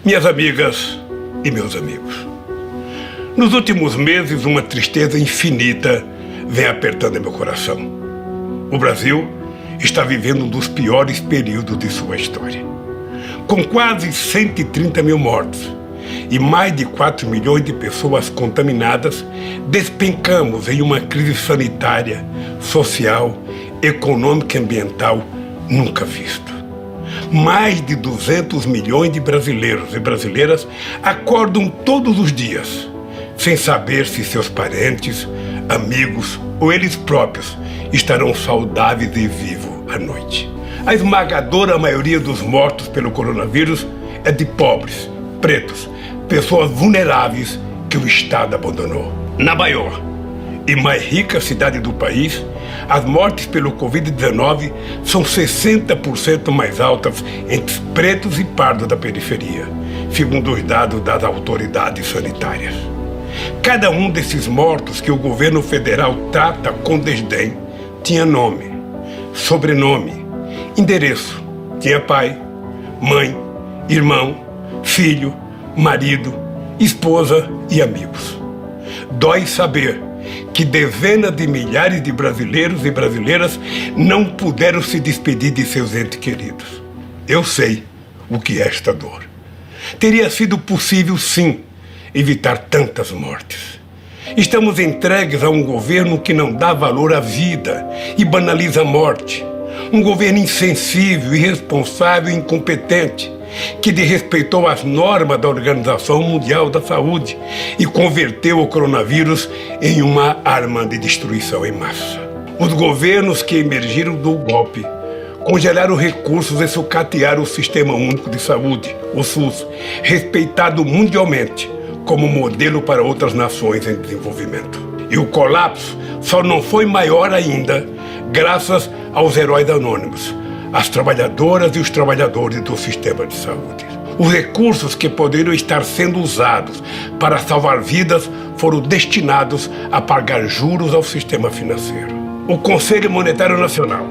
Minhas amigas e meus amigos, nos últimos meses uma tristeza infinita vem apertando meu coração. O Brasil está vivendo um dos piores períodos de sua história. Com quase 130 mil mortos e mais de 4 milhões de pessoas contaminadas, despencamos em uma crise sanitária, social, econômica e ambiental nunca vista. Mais de 200 milhões de brasileiros e brasileiras acordam todos os dias sem saber se seus parentes, amigos ou eles próprios estarão saudáveis e vivos à noite. A esmagadora maioria dos mortos pelo coronavírus é de pobres, pretos, pessoas vulneráveis que o Estado abandonou. Na maior e mais rica cidade do país, as mortes pelo Covid-19 são 60% mais altas entre pretos e pardos da periferia, segundo os dados das autoridades sanitárias. Cada um desses mortos que o governo federal trata com desdém tinha nome, sobrenome, endereço, tinha pai, mãe, irmão, filho, marido, esposa e amigos. Dói saber que dezenas de milhares de brasileiros e brasileiras não puderam se despedir de seus entes queridos. Eu sei o que é esta dor. Teria sido possível, sim, evitar tantas mortes. Estamos entregues a um governo que não dá valor à vida e banaliza a morte. Um governo insensível, irresponsável e incompetente, que desrespeitou as normas da Organização Mundial da Saúde e converteu o coronavírus em uma arma de destruição em massa. Os governos que emergiram do golpe congelaram recursos e sucatearam o Sistema Único de Saúde, o SUS, respeitado mundialmente como modelo para outras nações em desenvolvimento. E o colapso só não foi maior ainda graças aos heróis anônimos, as trabalhadoras e os trabalhadores do sistema de saúde. Os recursos que poderiam estar sendo usados para salvar vidas foram destinados a pagar juros ao sistema financeiro. O Conselho Monetário Nacional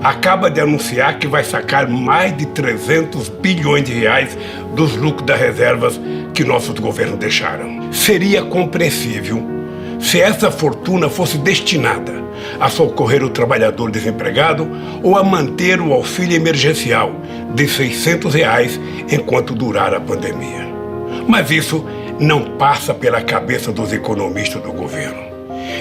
acaba de anunciar que vai sacar mais de 300 bilhões de reais dos lucros das reservas que nossos governos deixaram. Seria compreensível se essa fortuna fosse destinada a socorrer o trabalhador desempregado ou a manter o auxílio emergencial de R$600 enquanto durar a pandemia. Mas isso não passa pela cabeça dos economistas do governo.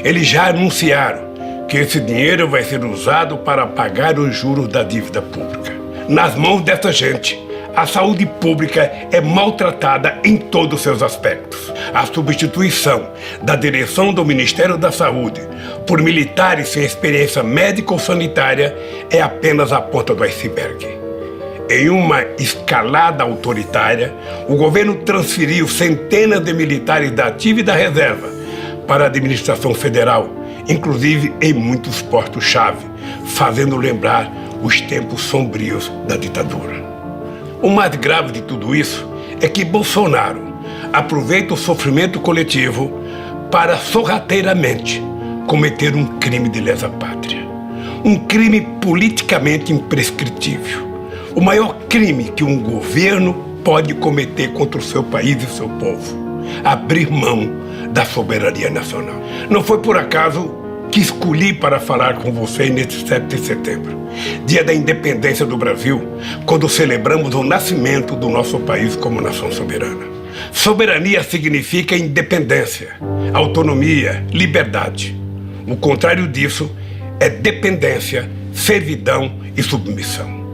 Eles já anunciaram que esse dinheiro vai ser usado para pagar os juros da dívida pública. Nas mãos dessa gente, a saúde pública é maltratada em todos os seus aspectos. A substituição da direção do Ministério da Saúde por militares sem experiência médica ou sanitária é apenas a ponta do iceberg. Em uma escalada autoritária, o governo transferiu centenas de militares da ativa e da reserva para a administração federal, inclusive em muitos postos-chave, fazendo lembrar os tempos sombrios da ditadura. O mais grave de tudo isso é que Bolsonaro aproveita o sofrimento coletivo para sorrateiramente cometer um crime de lesa-pátria. Um crime politicamente imprescritível. O maior crime que um governo pode cometer contra o seu país e o seu povo. Abrir mão da soberania nacional. Não foi por acaso que escolhi para falar com você neste 7 de setembro, dia da independência do Brasil, quando celebramos o nascimento do nosso país como nação soberana. Soberania significa independência, autonomia, liberdade. O contrário disso é dependência, servidão e submissão.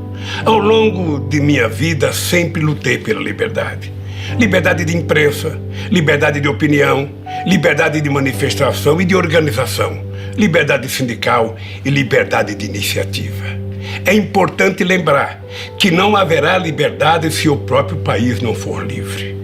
Ao longo de minha vida, sempre lutei pela liberdade. Liberdade de imprensa, liberdade de opinião, liberdade de manifestação e de organização, liberdade sindical e liberdade de iniciativa. É importante lembrar que não haverá liberdade se o próprio país não for livre.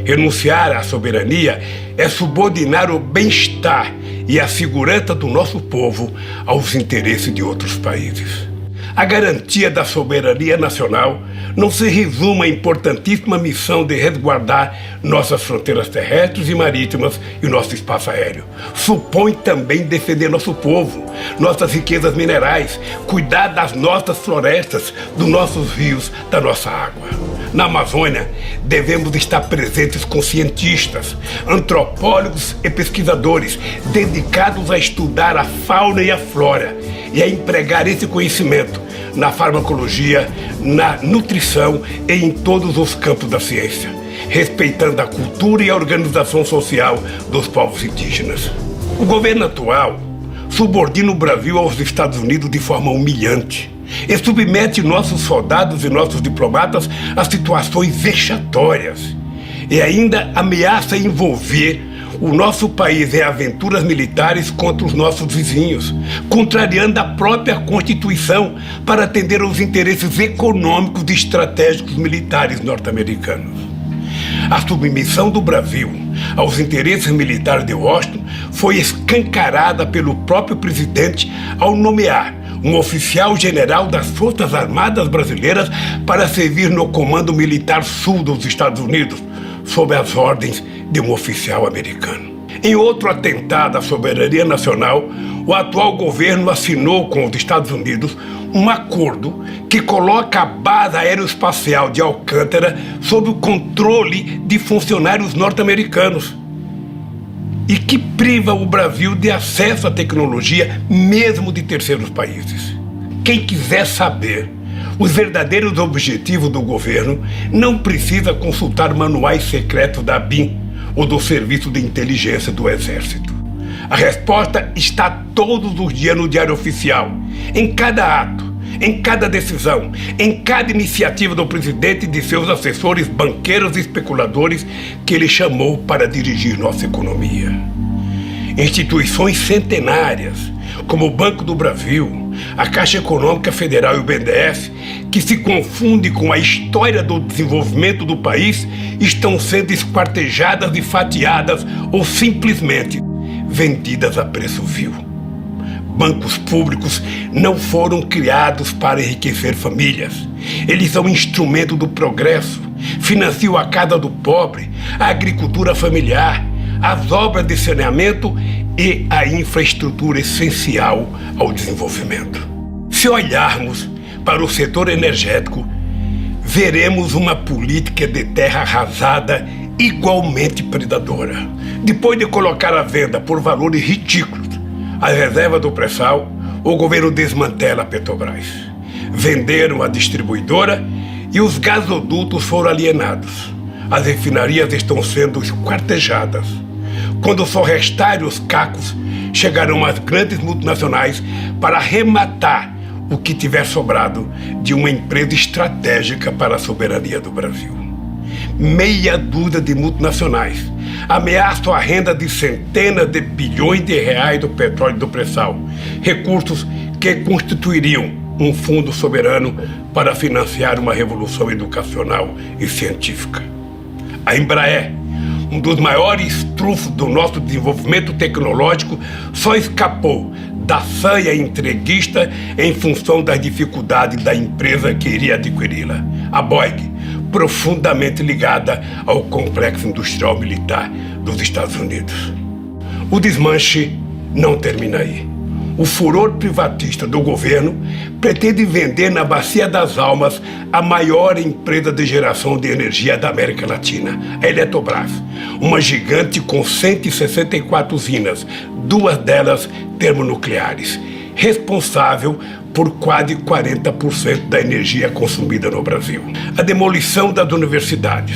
Renunciar à soberania é subordinar o bem-estar e a segurança do nosso povo aos interesses de outros países. A garantia da soberania nacional não se resume à importantíssima missão de resguardar nossas fronteiras terrestres e marítimas e nosso espaço aéreo. Supõe também defender nosso povo, nossas riquezas minerais, cuidar das nossas florestas, dos nossos rios, da nossa água. Na Amazônia, devemos estar presentes com cientistas, antropólogos e pesquisadores dedicados a estudar a fauna e a flora e a empregar esse conhecimento na farmacologia, na nutrição e em todos os campos da ciência, respeitando a cultura e a organização social dos povos indígenas. O governo atual subordina o Brasil aos Estados Unidos de forma humilhante e submete nossos soldados e nossos diplomatas a situações vexatórias e ainda ameaça envolver o nosso país em aventuras militares contra os nossos vizinhos, contrariando a própria Constituição para atender aos interesses econômicos e estratégicos militares norte-americanos. A submissão do Brasil aos interesses militares de Washington foi escancarada pelo próprio presidente ao nomear um oficial general das Forças Armadas Brasileiras para servir no Comando Militar Sul dos Estados Unidos, sob as ordens de um oficial americano. Em outro atentado à soberania nacional, o atual governo assinou com os Estados Unidos um acordo que coloca a base aeroespacial de Alcântara sob o controle de funcionários norte-americanos e que priva o Brasil de acesso à tecnologia mesmo de terceiros países. Quem quiser saber os verdadeiros objetivos do governo não precisa consultar manuais secretos da ABIN ou do Serviço de Inteligência do Exército. A resposta está todos os dias no Diário Oficial, em cada ato, em cada decisão, em cada iniciativa do presidente e de seus assessores, banqueiros e especuladores que ele chamou para dirigir nossa economia. Instituições centenárias, como o Banco do Brasil, a Caixa Econômica Federal e o BNDES, que se confundem com a história do desenvolvimento do país, estão sendo esquartejadas e fatiadas ou simplesmente vendidas a preço vil. Bancos públicos não foram criados para enriquecer famílias. Eles são instrumento do progresso, financiam a casa do pobre, a agricultura familiar, as obras de saneamento e a infraestrutura essencial ao desenvolvimento. Se olharmos para o setor energético, veremos uma política de terra arrasada igualmente predadora. Depois de colocar à venda por valores ridículos as reservas do pré-sal, o governo desmantela a Petrobras. Venderam a distribuidora e os gasodutos foram alienados. As refinarias estão sendo esquartejadas. Quando só restarem os cacos, chegarão as grandes multinacionais para arrematar o que tiver sobrado de uma empresa estratégica para a soberania do Brasil. Meia dúzia de multinacionais ameaçam a renda de centenas de bilhões de reais do petróleo e do pré-sal, recursos que constituiriam um fundo soberano para financiar uma revolução educacional e científica. A Embraer, um dos maiores trunfos do nosso desenvolvimento tecnológico, só escapou da sanha entreguista em função das dificuldades da empresa que iria adquiri-la. A Boeing, profundamente ligada ao complexo industrial militar dos Estados Unidos. O desmanche não termina aí. O furor privatista do governo pretende vender na Bacia das Almas a maior empresa de geração de energia da América Latina, a Eletrobras, uma gigante com 164 usinas, 2 delas termonucleares, responsável por quase 40% da energia consumida no Brasil. A demolição das universidades,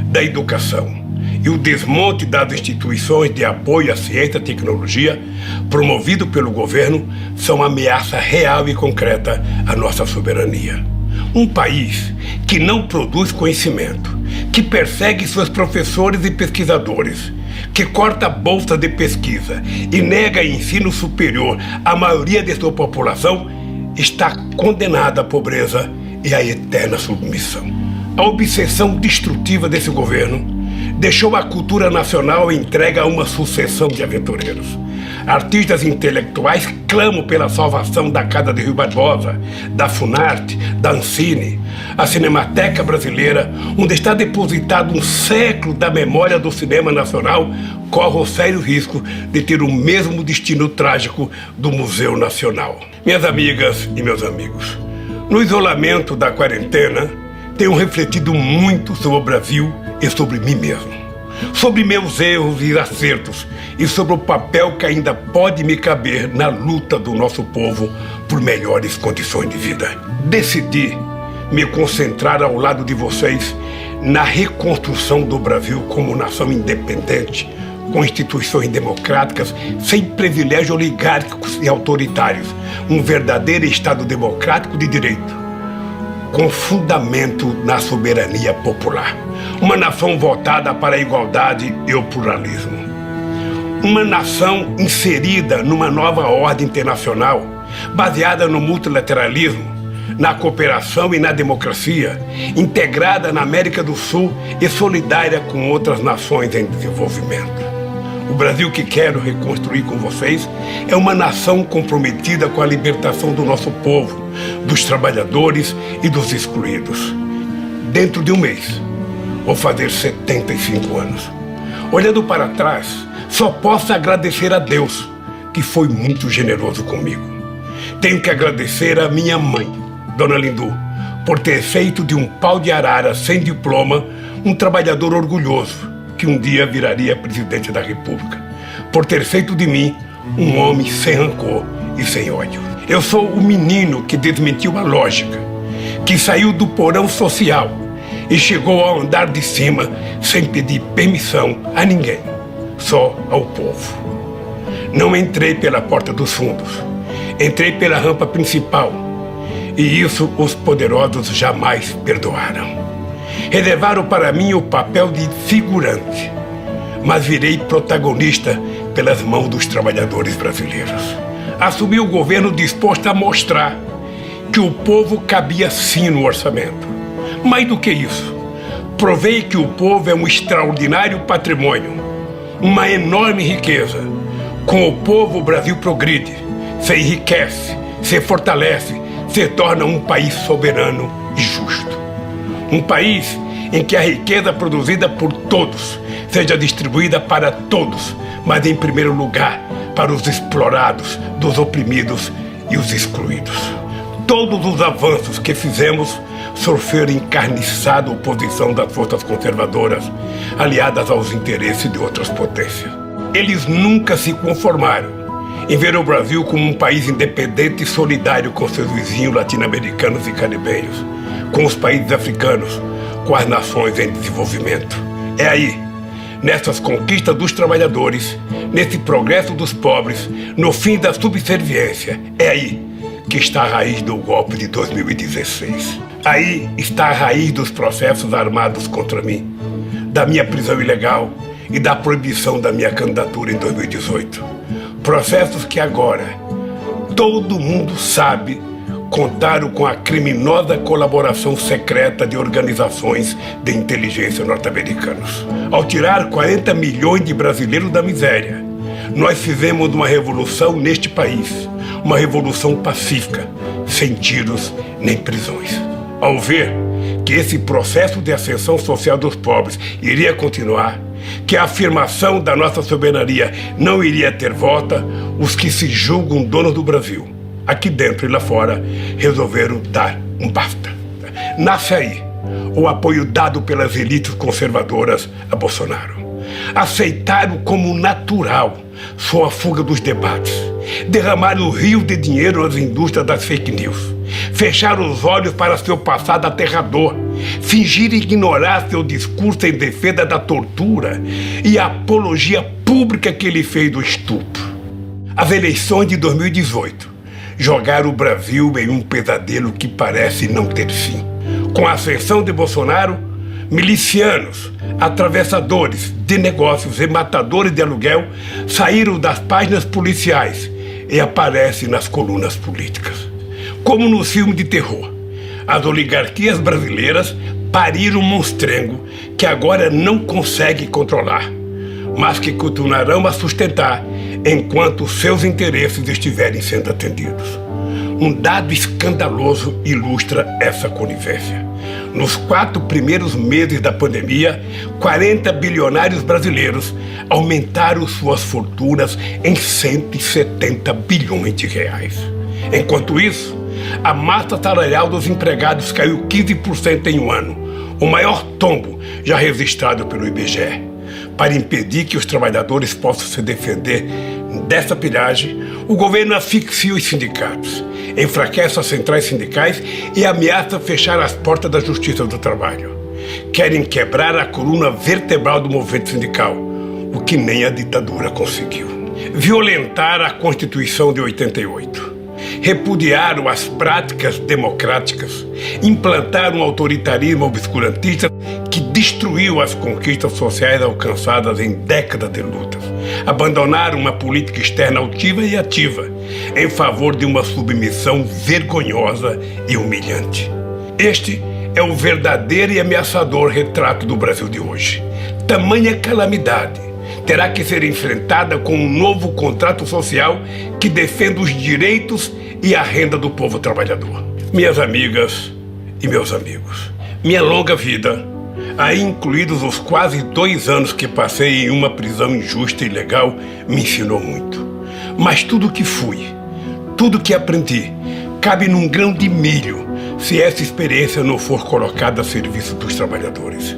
da educação e o desmonte das instituições de apoio à ciência e tecnologia, promovido pelo governo, são ameaça real e concreta à nossa soberania. Um país que não produz conhecimento, que persegue seus professores e pesquisadores, que corta a bolsa de pesquisa e nega ensino superior à maioria de sua população, está condenada à pobreza e à eterna submissão. A obsessão destrutiva desse governo deixou a cultura nacional entregue a uma sucessão de aventureiros. Artistas intelectuais clamam pela salvação da Casa de Rui Barbosa, da Funarte, da Ancine. A Cinemateca Brasileira, onde está depositado um século da memória do cinema nacional, corre o sério risco de ter o mesmo destino trágico do Museu Nacional. Minhas amigas e meus amigos, no isolamento da quarentena, tenho refletido muito sobre o Brasil e sobre mim mesmo, sobre meus erros e acertos e sobre o papel que ainda pode me caber na luta do nosso povo por melhores condições de vida. Decidi me concentrar ao lado de vocês na reconstrução do Brasil como nação independente, com instituições democráticas, sem privilégios oligárquicos e autoritários, um verdadeiro Estado democrático de direito, com fundamento na soberania popular. Uma nação votada para a igualdade e o pluralismo. Uma nação inserida numa nova ordem internacional, baseada no multilateralismo, na cooperação e na democracia, integrada na América do Sul e solidária com outras nações em desenvolvimento. O Brasil que quero reconstruir com vocês é uma nação comprometida com a libertação do nosso povo, dos trabalhadores e dos excluídos. Dentro de um mês, vou fazer 75 anos. Olhando para trás, só posso agradecer a Deus, que foi muito generoso comigo. Tenho que agradecer a minha mãe, Dona Lindu, por ter feito de um pau de arara sem diploma um trabalhador orgulhoso, que um dia viraria presidente da República, por ter feito de mim um homem sem rancor e sem ódio. Eu sou o menino que desmentiu a lógica, que saiu do porão social e chegou ao andar de cima sem pedir permissão a ninguém, só ao povo. Não entrei pela porta dos fundos, entrei pela rampa principal, e isso os poderosos jamais perdoaram. Reservaram para mim o papel de figurante, mas virei protagonista pelas mãos dos trabalhadores brasileiros. Assumi o governo disposto a mostrar que o povo cabia sim no orçamento. Mais do que isso, provei que o povo é um extraordinário patrimônio, uma enorme riqueza. Com o povo o Brasil progride, se enriquece, se fortalece, se torna um país soberano e justo. Um país em que a riqueza produzida por todos seja distribuída para todos, mas em primeiro lugar para os explorados, dos oprimidos e os excluídos. Todos os avanços que fizemos sofreram encarniçada oposição das forças conservadoras, aliadas aos interesses de outras potências. Eles nunca se conformaram em ver o Brasil como um país independente e solidário com seus vizinhos latino-americanos e caribenhos, com os países africanos, com as nações em desenvolvimento. É aí, nessas conquistas dos trabalhadores, nesse progresso dos pobres, no fim da subserviência, é aí que está a raiz do golpe de 2016. Aí está a raiz dos processos armados contra mim, da minha prisão ilegal e da proibição da minha candidatura em 2018. Processos que agora todo mundo sabe contaram com a criminosa colaboração secreta de organizações de inteligência norte-americanos. Ao tirar 40 milhões de brasileiros da miséria, nós fizemos uma revolução neste país, uma revolução pacífica, sem tiros nem prisões. Ao ver que esse processo de ascensão social dos pobres iria continuar, que a afirmação da nossa soberania não iria ter volta, os que se julgam donos do Brasil, aqui dentro e lá fora, resolveram dar um basta. Nasce aí o apoio dado pelas elites conservadoras a Bolsonaro. Aceitaram como natural sua fuga dos debates, derramaram rio de dinheiro nas indústrias das fake news, fecharam os olhos para seu passado aterrador, fingiram ignorar seu discurso em defesa da tortura e a apologia pública que ele fez do estupro. As eleições de 2018 jogaram o Brasil em um pesadelo que parece não ter fim. Com a ascensão de Bolsonaro, milicianos, atravessadores de negócios e matadores de aluguel saíram das páginas policiais e aparecem nas colunas políticas. Como nos filmes de terror, as oligarquias brasileiras pariram um monstrengo que agora não consegue controlar, mas que continuarão a sustentar enquanto seus interesses estiverem sendo atendidos. Um dado escandaloso ilustra essa conivência. Nos 4 primeiros meses da pandemia, 40 bilionários brasileiros aumentaram suas fortunas em 170 bilhões de reais. Enquanto isso, A massa salarial dos empregados caiu 15% em um ano, o maior tombo já registrado pelo IBGE. Para impedir que os trabalhadores possam se defender dessa pilhagem, o governo asfixia os sindicatos, enfraquece as centrais sindicais e ameaça fechar as portas da Justiça do Trabalho. Querem quebrar a coluna vertebral do movimento sindical, o que nem a ditadura conseguiu. Violentar a Constituição de 88. Repudiaram as práticas democráticas, implantaram um autoritarismo obscurantista que destruiu as conquistas sociais alcançadas em décadas de lutas. Abandonaram uma política externa altiva e ativa, em favor de uma submissão vergonhosa e humilhante. Este é o verdadeiro e ameaçador retrato do Brasil de hoje. Tamanha calamidade terá que ser enfrentada com um novo contrato social que defenda os direitos e a renda do povo trabalhador. Minhas amigas e meus amigos, minha longa vida, aí incluídos os quase 2 anos que passei em uma prisão injusta e ilegal, me ensinou muito. Mas tudo que fui, tudo que aprendi, cabe num grão de milho se essa experiência não for colocada a serviço dos trabalhadores.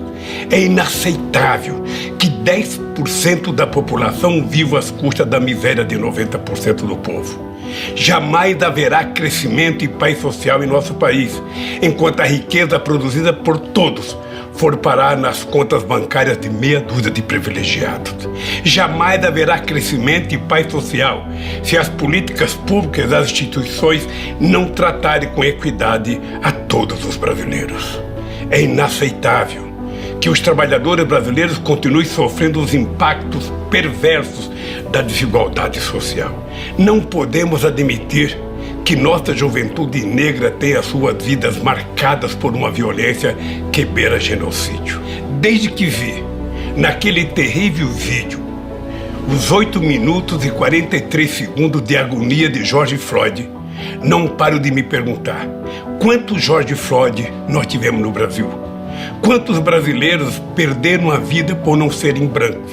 É inaceitável que 10% da população viva às custas da miséria de 90% do povo. Jamais haverá crescimento e paz social em nosso país, enquanto a riqueza produzida por todos for parar nas contas bancárias de meia dúzia de privilegiados. Jamais haverá crescimento e paz social se as políticas públicas das instituições não tratarem com equidade a todos os brasileiros. É inaceitável que os trabalhadores brasileiros continuem sofrendo os impactos perversos da desigualdade social. Não podemos admitir que nossa juventude negra tenha suas vidas marcadas por uma violência que beira genocídio. Desde que vi, naquele terrível vídeo, os 8 minutos e 43 segundos de agonia de George Floyd, não paro de me perguntar: quantos George Floyd nós tivemos no Brasil? Quantos brasileiros perderam a vida por não serem brancos?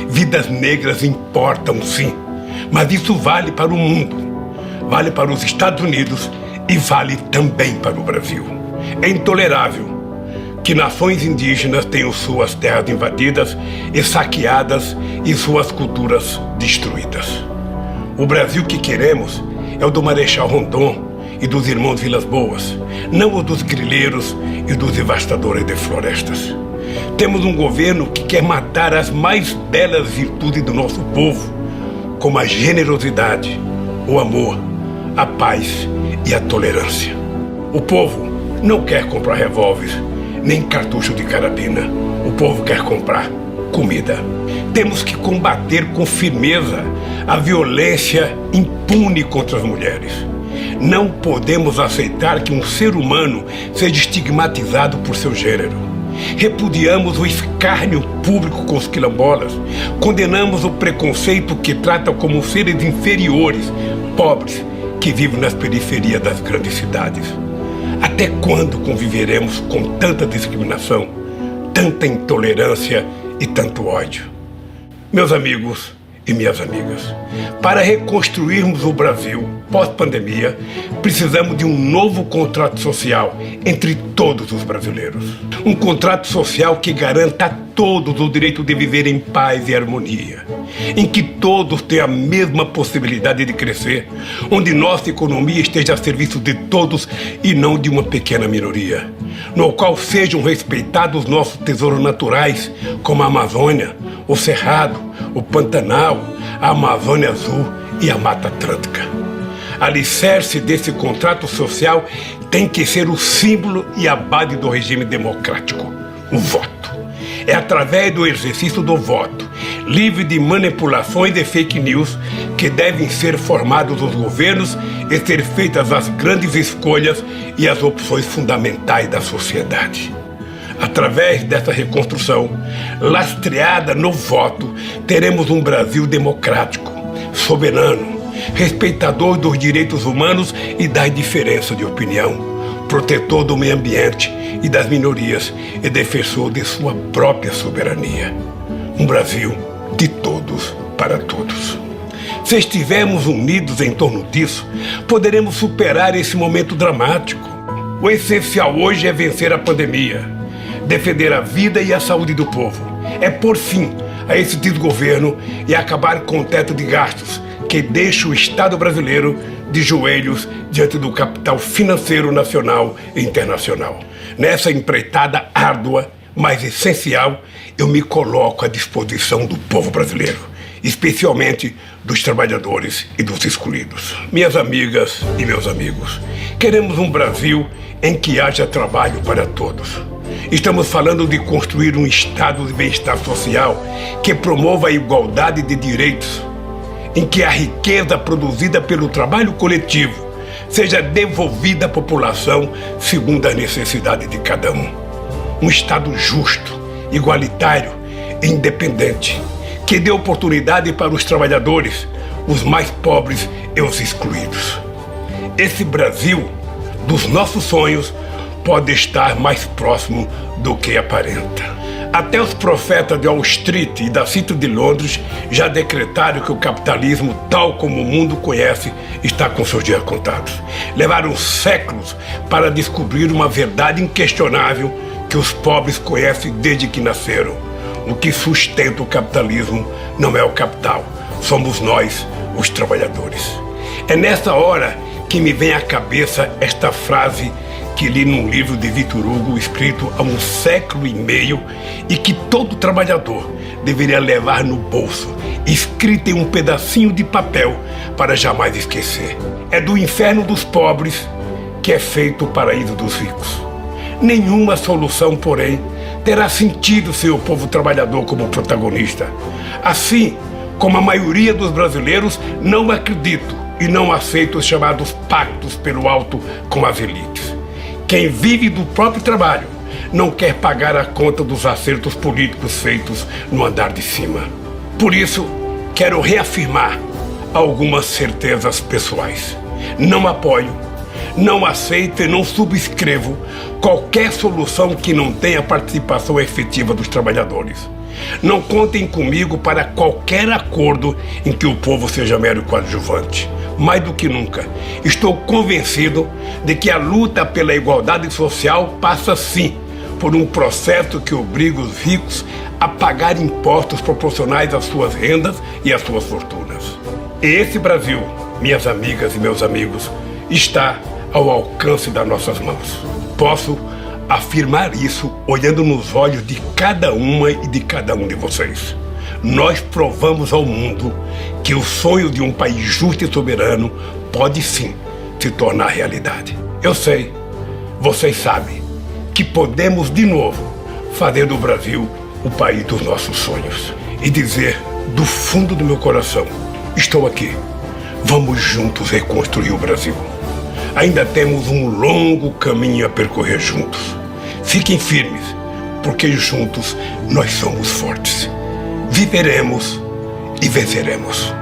Vidas negras importam, sim, mas isso vale para o mundo. Vale para os Estados Unidos e vale também para o Brasil. É intolerável que nações indígenas tenham suas terras invadidas e saqueadas e suas culturas destruídas. O Brasil que queremos é o do Marechal Rondon e dos irmãos Vilas Boas, não o dos grileiros e dos devastadores de florestas. Temos um governo que quer matar as mais belas virtudes do nosso povo, como a generosidade, o amor, a paz e a tolerância. O povo não quer comprar revólveres, nem cartucho de carabina. O povo quer comprar comida. Temos que combater com firmeza a violência impune contra as mulheres. Não podemos aceitar que um ser humano seja estigmatizado por seu gênero. Repudiamos o escárnio público com os quilombolas. Condenamos o preconceito que trata como seres inferiores, pobres, que vivem nas periferias das grandes cidades. Até quando conviveremos com tanta discriminação, tanta intolerância e tanto ódio? Meus amigos e minhas amigas, para reconstruirmos o Brasil pós-pandemia, precisamos de um novo contrato social entre todos os brasileiros. Um contrato social que garanta a todos o direito de viver em paz e harmonia, em que todos tenham a mesma possibilidade de crescer, onde nossa economia esteja a serviço de todos e não de uma pequena minoria, no qual sejam respeitados nossos tesouros naturais, como a Amazônia, o Cerrado, o Pantanal, a Amazônia Azul e a Mata Atlântica. Alicerce desse contrato social tem que ser o símbolo e a base do regime democrático, o voto. É através do exercício do voto, livre de manipulações e fake news, que devem ser formados os governos e ser feitas as grandes escolhas e as opções fundamentais da sociedade. Através dessa reconstrução, lastreada no voto, teremos um Brasil democrático, soberano, respeitador dos direitos humanos e das diferenças de opinião, protetor do meio ambiente e das minorias e defensor de sua própria soberania. Um Brasil de todos para todos. Se estivermos unidos em torno disso, poderemos superar esse momento dramático. O essencial hoje é vencer a pandemia, defender a vida e a saúde do povo. É pôr fim a esse desgoverno e acabar com o teto de gastos que deixa o Estado brasileiro de joelhos diante do capital financeiro nacional e internacional. Nessa empreitada árdua, mas essencial, eu me coloco à disposição do povo brasileiro, especialmente dos trabalhadores e dos excluídos. Minhas amigas e meus amigos, queremos um Brasil em que haja trabalho para todos. Estamos falando de construir um estado de bem-estar social que promova a igualdade de direitos, em que a riqueza produzida pelo trabalho coletivo seja devolvida à população segundo a necessidade de cada um. Um Estado justo, igualitário e independente, que dê oportunidade para os trabalhadores, os mais pobres e os excluídos. Esse Brasil dos nossos sonhos pode estar mais próximo do que aparenta. Até os profetas de Wall Street e da City de Londres já decretaram que o capitalismo, tal como o mundo conhece, está com seus dias contados. Levaram séculos para descobrir uma verdade inquestionável que os pobres conhecem desde que nasceram. O que sustenta o capitalismo não é o capital, somos nós, os trabalhadores. É nessa hora que me vem à cabeça esta frase que li num livro de Victor Hugo, escrito há 1 século e meio, e que todo trabalhador deveria levar no bolso, escrita em um pedacinho de papel para jamais esquecer. É do inferno dos pobres que é feito o paraíso dos ricos. Nenhuma solução, porém, terá sentido sem o povo trabalhador como protagonista. Assim como a maioria dos brasileiros não acredito e não aceito os chamados pactos pelo alto com as elites. Quem vive do próprio trabalho não quer pagar a conta dos acertos políticos feitos no andar de cima. Por isso, quero reafirmar algumas certezas pessoais. Não apoio, não aceito e não subscrevo qualquer solução que não tenha participação efetiva dos trabalhadores. Não contem comigo para qualquer acordo em que o povo seja mero coadjuvante. Mais do que nunca, estou convencido de que a luta pela igualdade social passa sim por um processo que obriga os ricos a pagar impostos proporcionais às suas rendas e às suas fortunas. E esse Brasil, minhas amigas e meus amigos, está ao alcance das nossas mãos. Posso afirmar isso olhando nos olhos de cada uma e de cada um de vocês. Nós provamos ao mundo que o sonho de um país justo e soberano pode sim se tornar realidade. Eu sei, vocês sabem, que podemos de novo fazer do Brasil o país dos nossos sonhos. E dizer do fundo do meu coração, estou aqui, vamos juntos reconstruir o Brasil. Ainda temos um longo caminho a percorrer juntos. Fiquem firmes, porque juntos nós somos fortes. Viveremos e venceremos.